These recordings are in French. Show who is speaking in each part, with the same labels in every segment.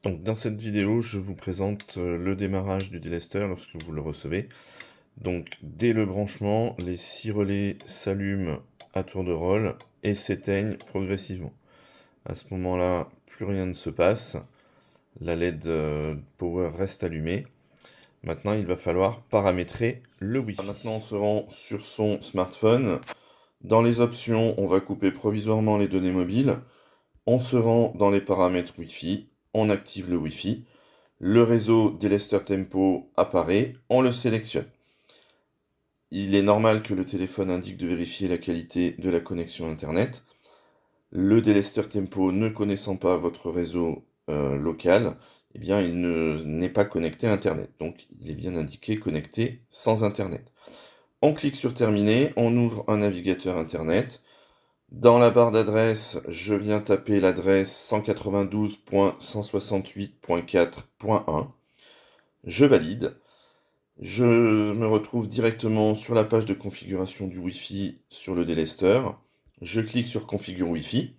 Speaker 1: Donc dans cette vidéo, je vous présente le démarrage du délester lorsque vous le recevez. Donc dès le branchement, les 6 relais s'allument à tour de rôle et s'éteignent progressivement. À ce moment-là, plus rien ne se passe. La LED power reste allumée. Maintenant, il va falloir paramétrer le Wi-Fi. Maintenant, on se rend sur son smartphone. Dans les options, on va couper provisoirement les données mobiles. On se rend dans les paramètres Wi-Fi. On active le Wi-Fi. Le réseau Delester Tempo apparaît, on le sélectionne. Il est normal que le téléphone indique de vérifier la qualité de la connexion Internet. Le Delester Tempo ne connaissant pas votre réseau local, eh bien il n'est pas connecté à Internet. Donc il est bien indiqué connecté sans Internet. On clique sur Terminer, on ouvre un navigateur Internet. Dans la barre d'adresse, je viens taper l'adresse 192.168.4.1. Je valide. Je me retrouve directement sur la page de configuration du Wi-Fi sur le délester. Je clique sur Configure Wi-Fi.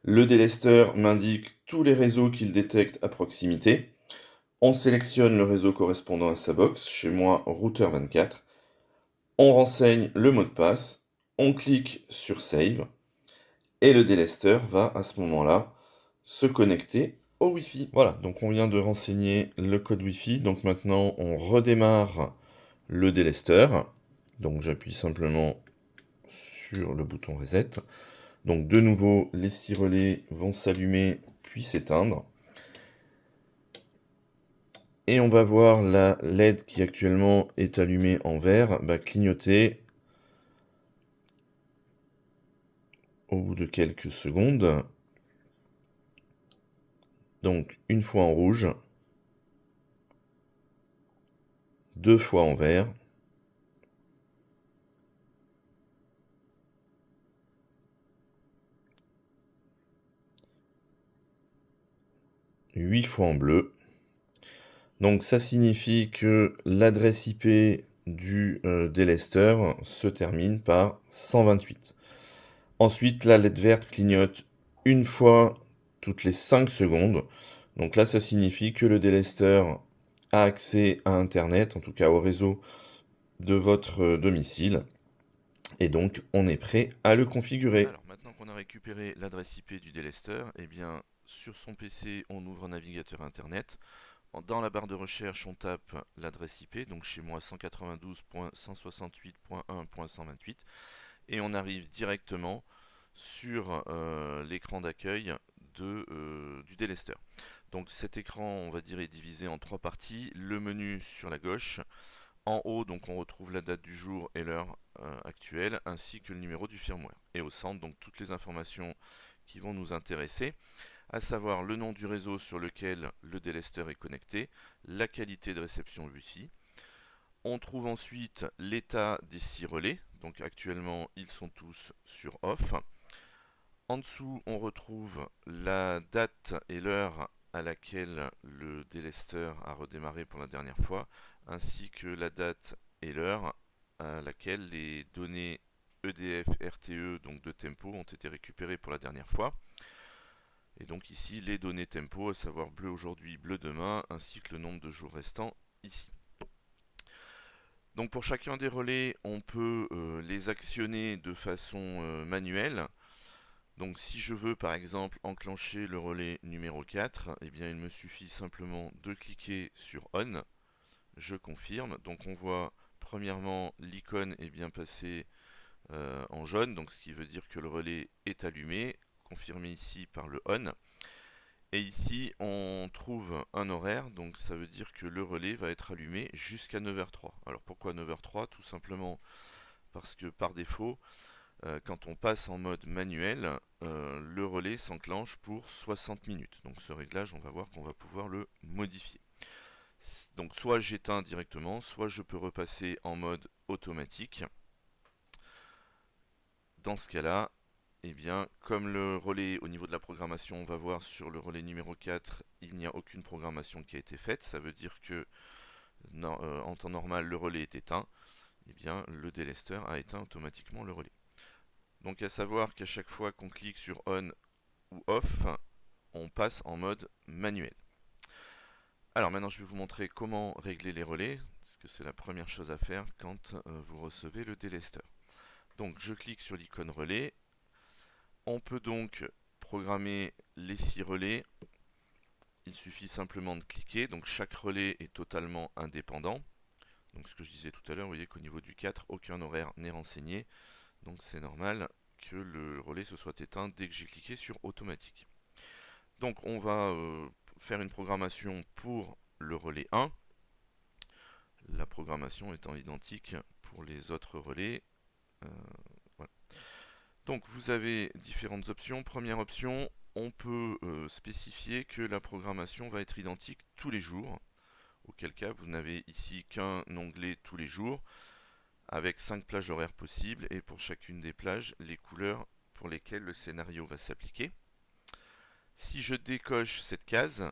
Speaker 1: Le délester m'indique tous les réseaux qu'il détecte à proximité. On sélectionne le réseau correspondant à sa box, chez moi routeur 24. On renseigne le mot de passe. On clique sur Save. Et le délester va à ce moment-là se connecter au Wi-Fi. Voilà, donc on vient de renseigner le code Wi-Fi. Donc maintenant, on redémarre le délester. Donc j'appuie simplement sur le bouton Reset. Donc de nouveau, les 6 relais vont s'allumer puis s'éteindre. Et on va voir la LED qui actuellement est allumée en vert clignoter au bout de quelques secondes. Donc une fois en rouge, 2 fois en vert, 8 fois en bleu. Donc ça signifie que l'adresse IP du délester se termine par 128. Ensuite, la LED verte clignote une fois toutes les 5 secondes. Donc là, ça signifie que le délester a accès à Internet, en tout cas au réseau de votre domicile. Et donc, on est prêt à le configurer. Alors, maintenant qu'on a récupéré l'adresse IP du délester, eh bien, sur son PC, on ouvre un navigateur Internet. Dans la barre de recherche, on tape l'adresse IP, donc chez moi 192.168.1.128, et on arrive directement sur l'écran d'accueil du délester. Donc cet écran, on va dire, est divisé en 3 parties. Le menu sur la gauche. En haut, donc on retrouve la date du jour et l'heure actuelle, ainsi que le numéro du firmware. Et au centre, donc toutes les informations qui vont nous intéresser, à savoir le nom du réseau sur lequel le délester est connecté, la qualité de réception Wi-Fi. On trouve ensuite l'état des 6 relais, donc actuellement ils sont tous sur off. En dessous, on retrouve la date et l'heure à laquelle le délester a redémarré pour la dernière fois, ainsi que la date et l'heure à laquelle les données EDF RTE, donc de tempo, ont été récupérées pour la dernière fois. Et donc ici, les données tempo, à savoir bleu aujourd'hui, bleu demain, ainsi que le nombre de jours restants ici. Donc pour chacun des relais, on peut les actionner de façon manuelle. Donc si je veux par exemple enclencher le relais numéro 4, eh bien il me suffit simplement de cliquer sur On. Je confirme. Donc on voit premièrement l'icône est bien passée en jaune, donc ce qui veut dire que le relais est allumé, confirmé ici par le On. Et ici, on trouve un horaire, donc ça veut dire que le relais va être allumé jusqu'à 9h03. Alors pourquoi 9h03? Tout simplement parce que par défaut, quand on passe en mode manuel, le relais s'enclenche pour 60 minutes. Donc ce réglage, on va voir qu'on va pouvoir le modifier. Donc soit j'éteins directement, soit je peux repasser en mode automatique. Dans ce cas-là, eh bien, comme le relais au niveau de la programmation, on va voir sur le relais numéro 4, il n'y a aucune programmation qui a été faite. Ça veut dire que en temps normal, le relais est éteint. Eh bien, le délester a éteint automatiquement le relais. Donc à savoir qu'à chaque fois qu'on clique sur On ou Off, on passe en mode manuel. Alors maintenant je vais vous montrer comment régler les relais, parce que c'est la première chose à faire quand vous recevez le délesteur. Donc je clique sur l'icône relais. On peut donc programmer les 6 relais. Il suffit simplement de cliquer. Donc chaque relais est totalement indépendant. Donc ce que je disais tout à l'heure, vous voyez qu'au niveau du 4, aucun horaire n'est renseigné. Donc c'est normal que le relais se soit éteint dès que j'ai cliqué sur automatique. Donc on va faire une programmation pour le relais 1. La programmation étant identique pour les autres relais. Euh, voilà. Donc vous avez différentes options. Première option, on peut spécifier que la programmation va être identique tous les jours, auquel cas vous n'avez ici qu'un onglet tous les jours, avec 5 plages horaires possibles, et pour chacune des plages, les couleurs pour lesquelles le scénario va s'appliquer. Si je décoche cette case,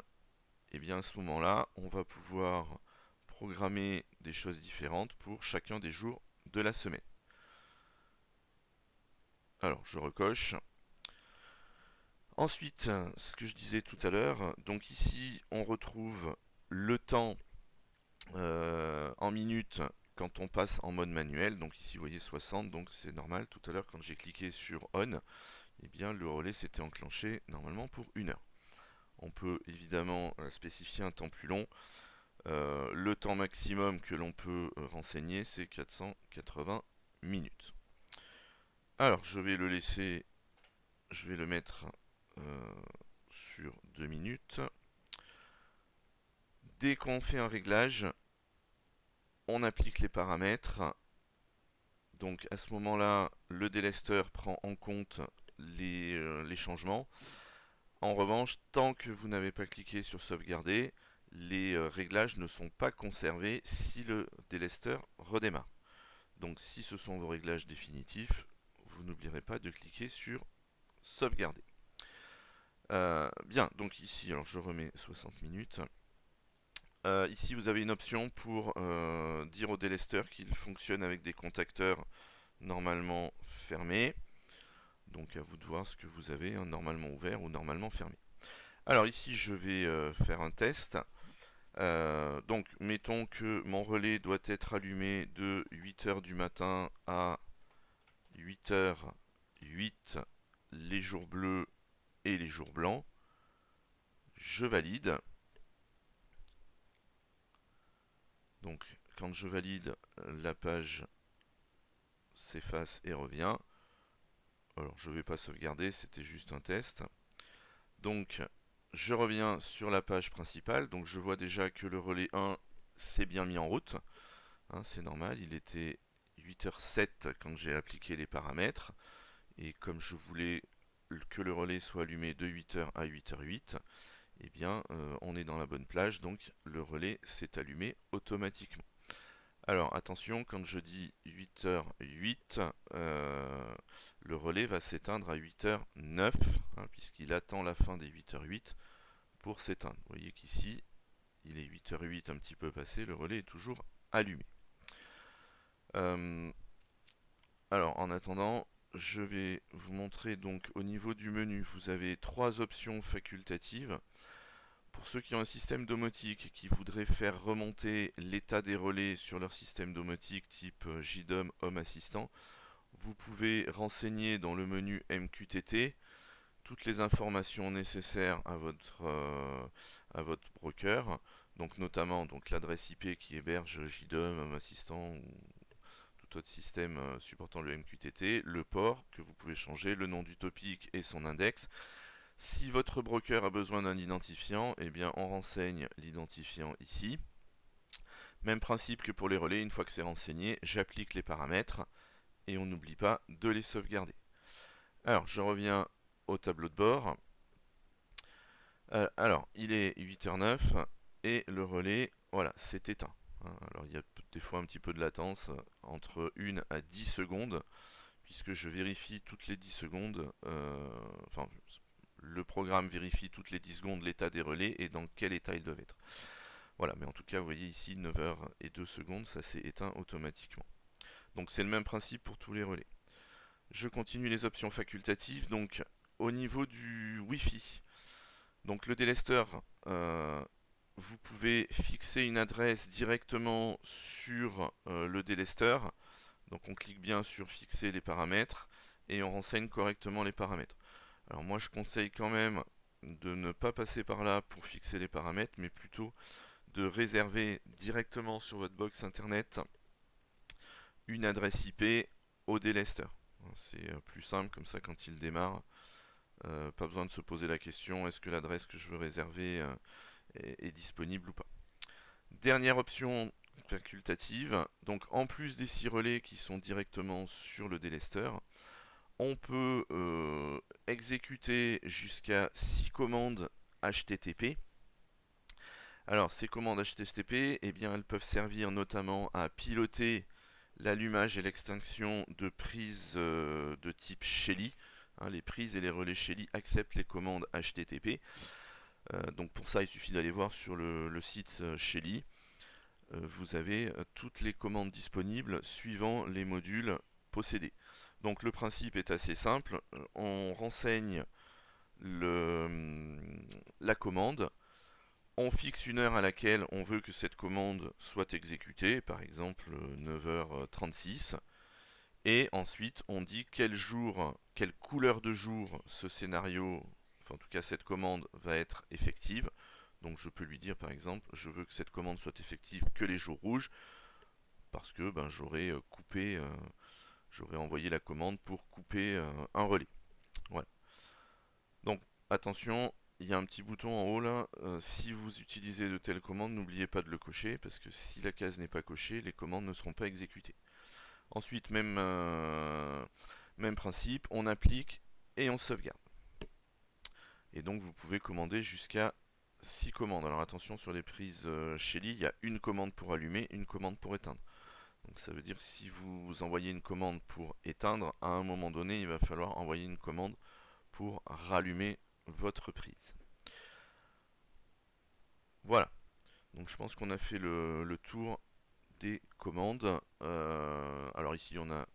Speaker 1: et bien à ce moment-là, on va pouvoir programmer des choses différentes pour chacun des jours de la semaine. Alors je recoche. Ensuite, ce que je disais tout à l'heure, donc ici on retrouve le temps en minutes quand on passe en mode manuel. Donc ici vous voyez 60, donc c'est normal. Tout à l'heure quand j'ai cliqué sur on, eh bien le relais s'était enclenché normalement pour 1 heure. On peut évidemment spécifier un temps plus long. Le temps maximum que l'on peut renseigner, c'est 480 minutes. Alors, je vais le laisser, je vais le mettre euh, sur 2 minutes. Dès qu'on fait un réglage, on applique les paramètres. Donc à ce moment-là, le délesteur prend en compte les changements. En revanche, tant que vous n'avez pas cliqué sur sauvegarder, les réglages ne sont pas conservés si le délesteur redémarre. Donc si ce sont vos réglages définitifs, vous n'oublierez pas de cliquer sur sauvegarder. Bien, donc ici, alors je remets 60 minutes. Ici, vous avez une option pour dire au délesteur qu'il fonctionne avec des contacteurs normalement fermés. Donc à vous de voir ce que vous avez, hein, normalement ouvert ou normalement fermé. Alors ici, je vais faire un test. Donc mettons que mon relais doit être allumé de 8h du matin à 8h08 les jours bleus et les jours blancs. Je valide. Donc quand je valide, la page s'efface et revient. Alors je ne vais pas sauvegarder, c'était juste un test. Donc je reviens sur la page principale. Donc je vois déjà que le relais 1 s'est bien mis en route. Hein, c'est normal, il était 8h07 quand j'ai appliqué les paramètres. Et comme je voulais que le relais soit allumé de 8h à 8h08, eh bien on est dans la bonne plage, donc le relais s'est allumé automatiquement. Alors attention, quand je dis 8h08, le relais va s'éteindre à 8h09, hein, puisqu'il attend la fin des 8h08 pour s'éteindre. Vous voyez qu'ici, il est 8h08 un petit peu passé, le relais est toujours allumé. Euh, alors en attendant, je vais vous montrer donc au niveau du menu, vous avez 3 options facultatives. Pour ceux qui ont un système domotique qui voudraient faire remonter l'état des relais sur leur système domotique type JDOM Home Assistant, vous pouvez renseigner dans le menu MQTT toutes les informations nécessaires à votre broker, donc notamment donc l'adresse IP qui héberge JDOM, Home Assistant ou tout autre système supportant le MQTT, le port que vous pouvez changer, le nom du topic et son index. Si votre broker a besoin d'un identifiant, eh bien on renseigne l'identifiant ici. Même principe que pour les relais, une fois que c'est renseigné, j'applique les paramètres et on n'oublie pas de les sauvegarder. Alors je reviens au tableau de bord. Alors il est 8h09 et le relais, voilà, c'est éteint. Alors il y a des fois un petit peu de latence entre 1 à 10 secondes, puisque je vérifie toutes les 10 secondes, enfin le programme vérifie toutes les 10 secondes l'état des relais et dans quel état ils doivent être. Voilà, mais en tout cas, vous voyez ici 9h02, ça s'est éteint automatiquement. Donc c'est le même principe pour tous les relais. Je continue les options facultatives. Donc au niveau du Wi-Fi, donc le délesteur vous pouvez fixer une adresse directement sur le délesteur. Donc on clique bien sur fixer les paramètres et on renseigne correctement les paramètres. Alors moi je conseille quand même de ne pas passer par là pour fixer les paramètres, mais plutôt de réserver directement sur votre box internet une adresse IP au délester. C'est plus simple comme ça quand il démarre. Pas besoin de se poser la question est-ce que l'adresse que je veux réserver est disponible ou pas. Dernière option facultative, donc en plus des 6 relais qui sont directement sur le délester, on peut exécuter jusqu'à 6 commandes HTTP. Alors ces commandes HTTP, eh bien, elles peuvent servir notamment à piloter l'allumage et l'extinction de prises de type Shelly. Les prises et les relais Shelly acceptent les commandes HTTP. Donc pour ça, il suffit d'aller voir sur le site Shelly. Vous avez toutes les commandes disponibles suivant les modules possédés. Donc le principe est assez simple. On renseigne la commande. On fixe une heure à laquelle on veut que cette commande soit exécutée, par exemple 9h36. Et ensuite, on dit quel jour, quelle couleur de jour ce scénario, enfin en tout cas cette commande va être effective. Donc je peux lui dire par exemple, je veux que cette commande soit effective que les jours rouges, parce que j'aurais coupé, j'aurais envoyé la commande pour couper un relais. Voilà. Donc attention, il y a un petit bouton en haut là, si vous utilisez de telles commandes, n'oubliez pas de le cocher, parce que si la case n'est pas cochée, les commandes ne seront pas exécutées. Ensuite, même principe, on applique et on sauvegarde. Et donc vous pouvez commander jusqu'à 6 commandes. Alors attention, sur les prises Shelly, il y a une commande pour allumer, une commande pour éteindre. Donc ça veut dire que si vous envoyez une commande pour éteindre, à un moment donné, il va falloir envoyer une commande pour rallumer votre prise. Voilà. Donc je pense qu'on a fait le tour des commandes. Alors ici on a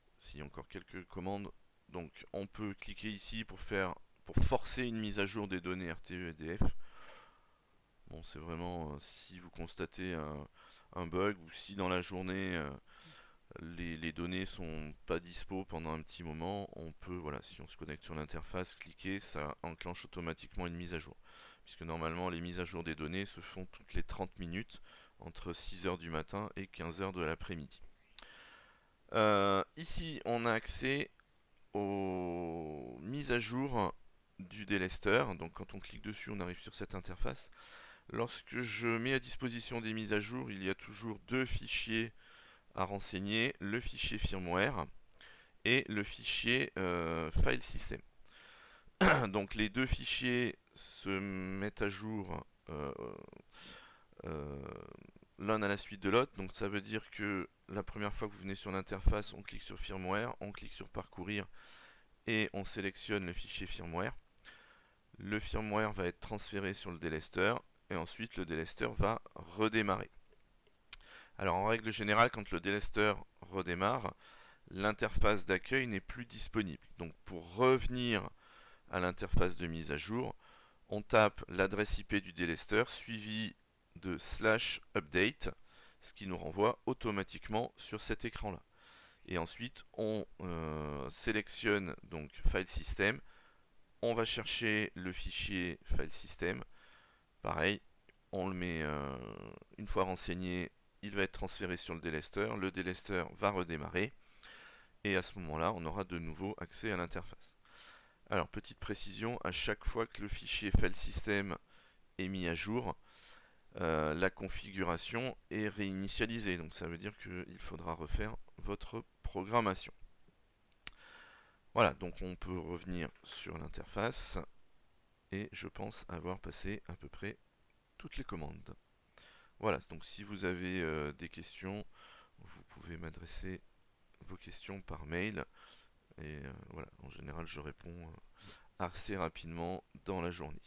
Speaker 1: encore quelques commandes. Donc on peut cliquer ici pour forcer une mise à jour des données RTE et DF. Bon, c'est vraiment si vous constatez un bug ou si dans la journée les données sont pas dispo pendant un petit moment, on peut, voilà, si on se connecte sur l'interface, cliquer, ça enclenche automatiquement une mise à jour. Puisque normalement les mises à jour des données se font toutes les 30 minutes entre 6h du matin et 15h de l'après-midi. Ici, on a accès aux mises à jour du délester. Donc quand on clique dessus, on arrive sur cette interface. Lorsque je mets à disposition des mises à jour, il y a toujours deux fichiers à renseigner, le fichier firmware et le fichier file system. Donc les deux fichiers se mettent à jour euh, l'un à la suite de l'autre. Donc ça veut dire que la première fois que vous venez sur l'interface, on clique sur firmware, on clique sur parcourir et on sélectionne le fichier firmware. Le firmware va être transféré sur le délester et ensuite le délester va redémarrer. Alors en règle générale, quand le délester redémarre, l'interface d'accueil n'est plus disponible. Donc pour revenir à l'interface de mise à jour, on tape l'adresse IP du délester suivi de /update, ce qui nous renvoie automatiquement sur cet écran là. Et ensuite on sélectionne donc file system, on va chercher le fichier file system, pareil, on le met une fois renseigné, il va être transféré sur le délester va redémarrer et à ce moment-là on aura de nouveau accès à l'interface. Alors petite précision, à chaque fois que le fichier file system est mis à jour, la configuration est réinitialisée. Donc ça veut dire qu'il faudra refaire votre programmation. Voilà, donc on peut revenir sur l'interface et je pense avoir passé à peu près toutes les commandes. Voilà, donc si vous avez des questions, vous pouvez m'adresser vos questions par mail. Et voilà, en général je réponds assez rapidement dans la journée.